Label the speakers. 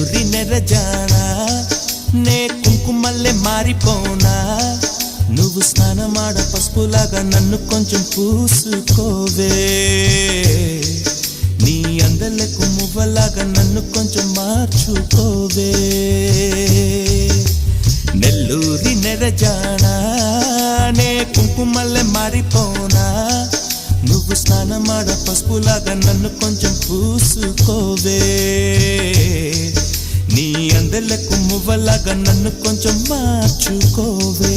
Speaker 1: నెల్లూరి నెరజానా నే కుంకుమల్లే మారిపోనా నువ్వు స్నానమాడ పసుపులాగా నన్ను కొంచెం పూసుకోవే నీ అందలకు మువ్వలాగా నన్ను కొంచెం మార్చుకోవే నెల్లూరి నెరజానా నే కుంకుమల్లే మారిపోనా నువ్వు స్నానమాడ పసుపులాగా నన్ను కొంచెం పూసుకోవే నీ అందలకు మువ్వలాగా నన్ను కొంచెం మార్చుకోవే